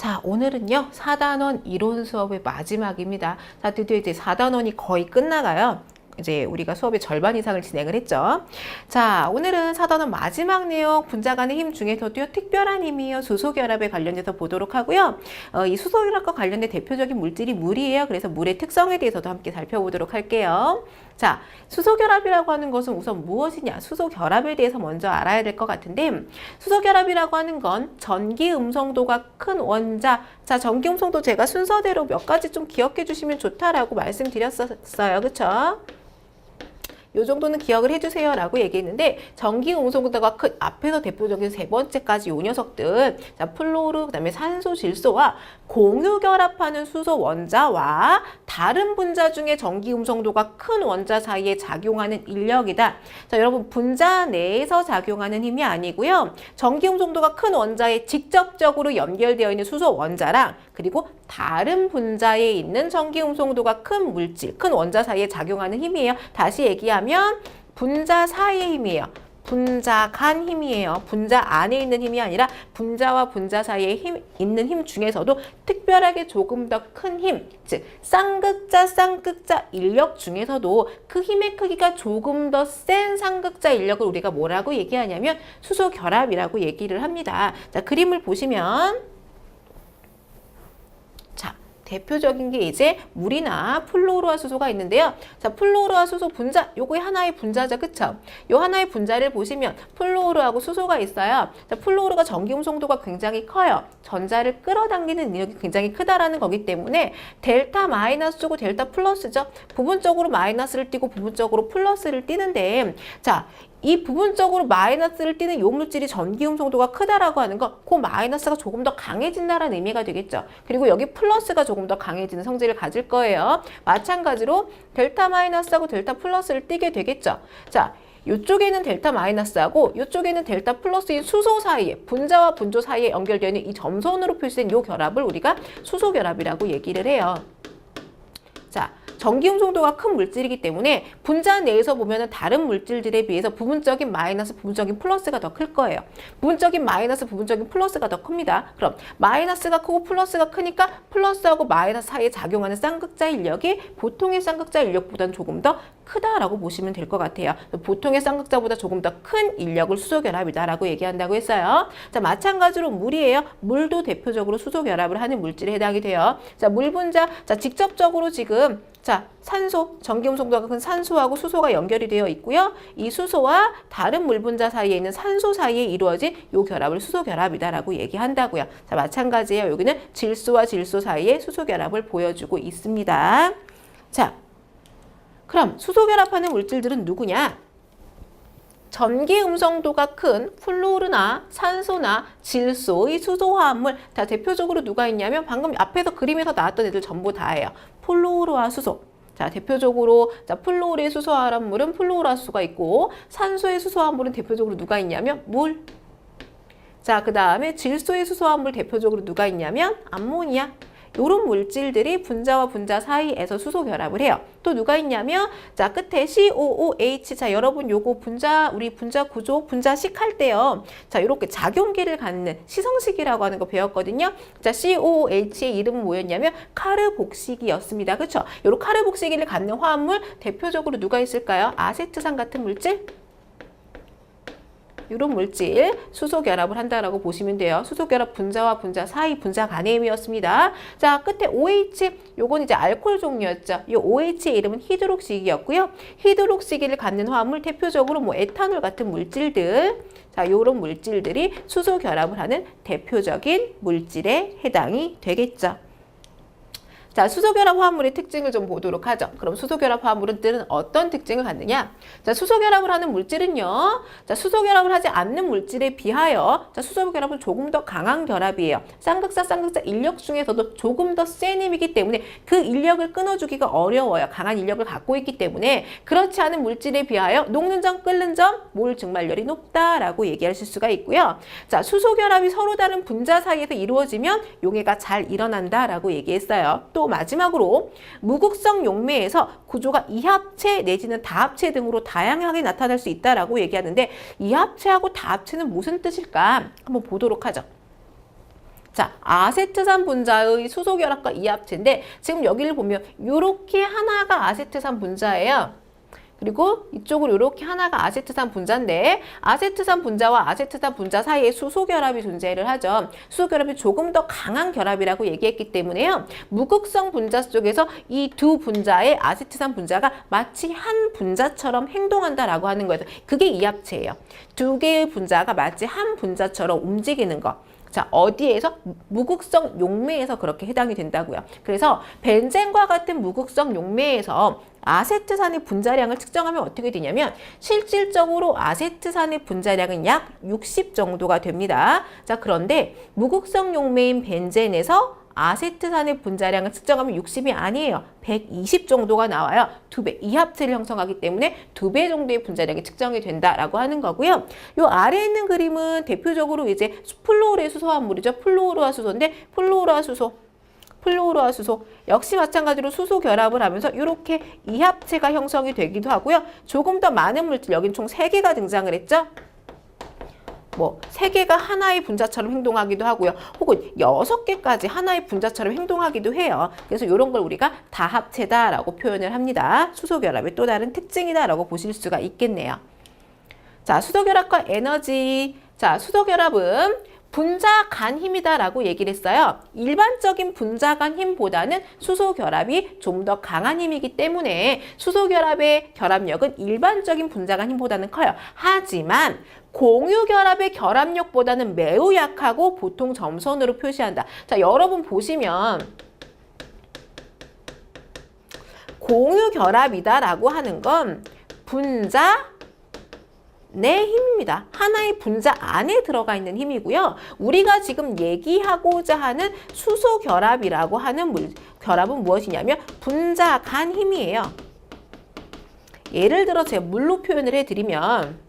자, 오늘은요, 4단원 이론 수업의 마지막입니다. 자, 드디어 이제 4단원이 거의 끝나가요. 이제 우리가 수업의 절반 이상을 진행을 했죠. 자, 오늘은 4단원 마지막 내용 분자 간의 힘 중에서도요, 특별한 힘이요, 수소결합에 관련해서 보도록 하고요. 이 수소결합과 관련된 대표적인 물질이 물이에요. 그래서 물의 특성에 대해서도 함께 살펴보도록 할게요. 자, 수소결합이라고 하는 것은 우선 무엇이냐? 수소결합에 대해서 먼저 알아야 될 것 같은데, 수소결합이라고 하는 건 전기음성도가 큰 원자. 자, 전기음성도 제가 순서대로 몇 가지 좀 기억해 주시면 좋다라고 말씀드렸었어요. 그쵸? 요 정도는 기억을 해주세요 라고 얘기했는데, 전기음성도가 큰 앞에서 대표적인 세 번째까지 요 녀석들, 자, 플로르, 그 다음에 산소, 질소와 공유결합하는 수소 원자와 다른 분자 중에 전기음성도가 큰 원자 사이에 작용하는 인력이다. 자, 여러분, 분자 내에서 작용하는 힘이 아니고요, 전기음성도가 큰 원자에 직접적으로 연결되어 있는 수소 원자랑, 그리고 다른 분자에 있는 전기음성도가 큰 물질, 큰 원자 사이에 작용하는 힘이에요. 다시 얘기하면 분자 사이의 힘이에요. 분자 간 힘이에요. 분자 안에 있는 힘이 아니라 분자와 분자 사이에 있는 힘 중에서도 특별하게 조금 더 큰 힘, 즉 쌍극자 인력 중에서도 그 힘의 크기가 조금 더 센 쌍극자 인력을 우리가 뭐라고 얘기하냐면 수소결합이라고 얘기를 합니다. 자, 그림을 보시면 대표적인 게 이제 물이나 플로르와 수소가 있는데요. 자, 플로르와 수소 분자, 요거 하나의 분자죠. 그쵸? 요 하나의 분자를 보시면 플로르하고 수소가 있어요. 자, 플로르가 전기음성도가 굉장히 커요. 전자를 끌어당기는 능력이 굉장히 크다라는 거기 때문에 델타 마이너스고 델타 플러스죠. 부분적으로 마이너스를 띄고 부분적으로 플러스를 띄는데, 자, 이 부분적으로 마이너스를 띄는 요 물질이 전기음성도가 크다라고 하는 거, 그 마이너스가 조금 더 강해진다라는 의미가 되겠죠. 그리고 여기 플러스가 조금 더 강해지는 성질을 가질 거예요. 마찬가지로 델타 마이너스하고 델타 플러스를 띄게 되겠죠. 자, 이쪽에는 델타 마이너스하고 이쪽에는 델타 플러스인 수소 사이에, 분자와 분조 사이에 연결되어 있는 이 점선으로 표시된 이 결합을 우리가 수소결합이라고 얘기를 해요. 자, 전기음성도가 큰 물질이기 때문에 분자 내에서 보면은 다른 물질들에 비해서 부분적인 마이너스, 부분적인 플러스가 더 클 거예요. 부분적인 마이너스, 부분적인 플러스가 더 큽니다. 그럼 마이너스가 크고 플러스가 크니까 플러스하고 마이너스 사이에 작용하는 쌍극자 인력이 보통의 쌍극자 인력보다는 조금 더 크다라고 보시면 될 것 같아요. 보통의 쌍극자보다 조금 더 큰 인력을 수소결합이다라고 얘기한다고 했어요. 자, 마찬가지로 물이에요. 물도 대표적으로 수소결합을 하는 물질에 해당이 돼요. 자, 물 분자, 자, 직접적으로 지금 자, 산소, 전기음성도가 큰 산소하고 수소가 연결이 되어 있고요. 이 수소와 다른 물 분자 사이에 있는 산소 사이에 이루어진 이 결합을 수소결합이다라고 얘기한다고요. 자, 마찬가지예요. 여기는 질소와 질소 사이에 수소결합을 보여주고 있습니다. 자, 그럼 수소결합하는 물질들은 누구냐? 전기음성도가 큰 플로르나 산소나 질소의 수소화합물, 다 대표적으로 누가 있냐면 방금 앞에서 그림에서 나왔던 애들 전부 다예요. 플로르와 수소. 자, 대표적으로 자, 플로르의 수소화합물은 플로르와 수소가 있고, 산소의 수소화합물은 대표적으로 누가 있냐면 물. 자, 그 다음에 질소의 수소화합물 대표적으로 누가 있냐면 암모니아. 이런 물질들이 분자와 분자 사이에서 수소 결합을 해요. 또 누가 있냐면, 자, 끝에 COOH. 자, 여러분 요거 우리 분자 구조, 분자식 할 때요. 자, 이렇게 작용기를 갖는 시성식이라고 하는 거 배웠거든요. 자, COOH의 이름은 뭐였냐면 카르복식이었습니다. 그쵸? 요런 카르복식을 갖는 화합물 대표적으로 누가 있을까요? 아세트산 같은 물질? 이런 물질 수소결합을 한다라고 보시면 돼요. 수소결합 분자와 분자 사이, 분자 간의 힘이었습니다. 자, 끝에 OH, 요건 이제 알코올 종류였죠. 이 OH의 이름은 히드록시기였고요. 히드록시기를 갖는 화합물 대표적으로 뭐 에탄올 같은 물질들, 자, 요런 물질들이 수소결합을 하는 대표적인 물질에 해당이 되겠죠. 자, 수소결합 화합물의 특징을 좀 보도록 하죠. 그럼 수소결합 화합물들은 어떤 특징을 갖느냐? 자, 수소결합을 하는 물질은요. 자, 수소결합을 하지 않는 물질에 비하여 자, 수소결합은 조금 더 강한 결합이에요. 쌍극자 인력 중에서도 조금 더 센 힘이기 때문에 그 인력을 끊어주기가 어려워요. 강한 인력을 갖고 있기 때문에 그렇지 않은 물질에 비하여 녹는 점, 끓는 점, 몰 증말률이 높다라고 얘기하실 수가 있고요. 자, 수소결합이 서로 다른 분자 사이에서 이루어지면 용해가 잘 일어난다라고 얘기했어요. 또 마지막으로 무극성 용매에서 구조가 이합체 내지는 다합체 등으로 다양하게 나타날 수 있다라고 얘기하는데, 이합체하고 다합체는 무슨 뜻일까? 한번 보도록 하죠. 자, 아세트산 분자의 수소결합과 이합체인데 지금 여기를 보면 이렇게 하나가 아세트산 분자예요. 그리고 이쪽으로 이렇게 하나가 아세트산 분자인데 아세트산 분자와 아세트산 분자 사이에 수소결합이 존재를 하죠. 수소결합이 조금 더 강한 결합이라고 얘기했기 때문에요. 무극성 분자 속에서 이 두 분자의 아세트산 분자가 마치 한 분자처럼 행동한다라고 하는 거예요. 그게 이합체예요. 두 개의 분자가 마치 한 분자처럼 움직이는 거. 자, 어디에서? 무극성 용매에서 그렇게 해당이 된다고요. 그래서 벤젠과 같은 무극성 용매에서 아세트산의 분자량을 측정하면 어떻게 되냐면 실질적으로 아세트산의 분자량은 약 60 정도가 됩니다. 자, 그런데 무극성 용매인 벤젠에서 아세트산의 분자량을 측정하면 60이 아니에요. 120 정도가 나와요. 2배, 이합체를 형성하기 때문에 2배 정도의 분자량이 측정이 된다라고 하는 거고요. 요 아래에 있는 그림은 대표적으로 이제 플루오르의 수소화물이죠. 플루오르화 수소인데 플루오르화 수소 역시 마찬가지로 수소 결합을 하면서 이렇게 이합체가 형성이 되기도 하고요. 조금 더 많은 물질, 여긴 총 3개가 등장을 했죠. 뭐 3개가 하나의 분자처럼 행동하기도 하고요. 혹은 6개까지 하나의 분자처럼 행동하기도 해요. 그래서 이런 걸 우리가 다합체다라고 표현을 합니다. 수소결합의 또 다른 특징이다라고 보실 수가 있겠네요. 자, 수소결합과 에너지. 자, 수소결합은 분자 간 힘이다라고 얘기를 했어요. 일반적인 분자 간 힘보다는 수소결합이 좀 더 강한 힘이기 때문에 수소결합의 결합력은 일반적인 분자 간 힘보다는 커요. 하지만 공유결합의 결합력보다는 매우 약하고 보통 점선으로 표시한다. 자, 여러분 보시면 공유결합이다라고 하는 건 분자 내 힘입니다. 하나의 분자 안에 들어가 있는 힘이고요. 우리가 지금 얘기하고자 하는 수소결합이라고 하는 결합은 무엇이냐면 분자 간 힘이에요. 예를 들어 제가 물로 표현을 해드리면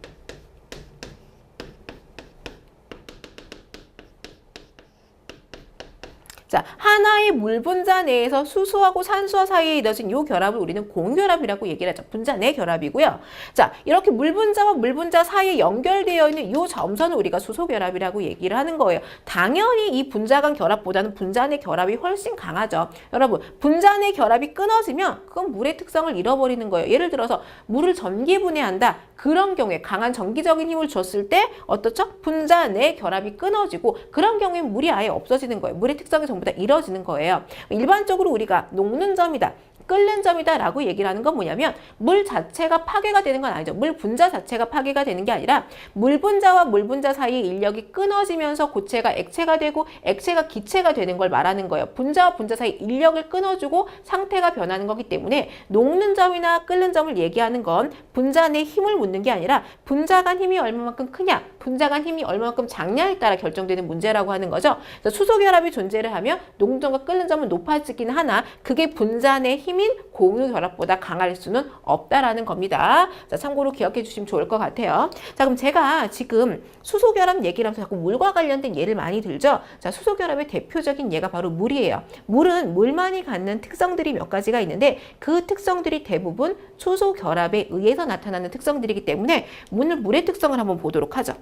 자, 하나의 물 분자 내에서 수소하고 산소와 사이에 이루어진 이 결합을 우리는 공유결합이라고 얘기를 하죠. 분자 내 결합이고요. 자, 이렇게 물 분자와 물 분자 사이에 연결되어 있는 이 점선을 우리가 수소결합이라고 얘기를 하는 거예요. 당연히 이 분자 간 결합보다는 분자 내 결합이 훨씬 강하죠. 여러분, 분자 내 결합이 끊어지면 그건 물의 특성을 잃어버리는 거예요. 예를 들어서 물을 전기분해한다. 그런 경우에 강한 전기적인 힘을 줬을 때 어떻죠? 분자 내 결합이 끊어지고 그런 경우에 물이 아예 없어지는 거예요. 물의 특성이 전부 다 잃어지는 거예요. 일반적으로 우리가 녹는 점이다, 끓는 점이다 라고 얘기를 하는 건 뭐냐면 물 자체가 파괴가 되는 건 아니죠. 물 분자 자체가 파괴가 되는 게 아니라 물 분자와 물 분자 사이의 인력이 끊어지면서 고체가 액체가 되고 액체가 기체가 되는 걸 말하는 거예요. 분자와 분자 사이 인력을 끊어주고 상태가 변하는 거기 때문에 녹는 점이나 끓는 점을 얘기하는 건 분자 내 힘을 묻는 게 아니라 분자 간 힘이 얼마만큼 크냐, 분자 간 힘이 얼마만큼 작냐에 따라 결정되는 문제라고 하는 거죠. 그래서 수소결합이 존재를 하면 녹는 점과 끓는 점은 높아지긴 하나 그게 분자 내 힘 공유결합보다 강할 수는 없다라는 겁니다. 자, 참고로 기억해 주시면 좋을 것 같아요. 자, 그럼 제가 지금 수소결합 얘기를 하면서 자꾸 물과 관련된 예를 많이 들죠. 자, 수소결합의 대표적인 예가 바로 물이에요. 물은 물만이 갖는 특성들이 몇 가지가 있는데 그 특성들이 대부분 수소결합에 의해서 나타나는 특성들이기 때문에 물의 특성을 한번 보도록 하죠.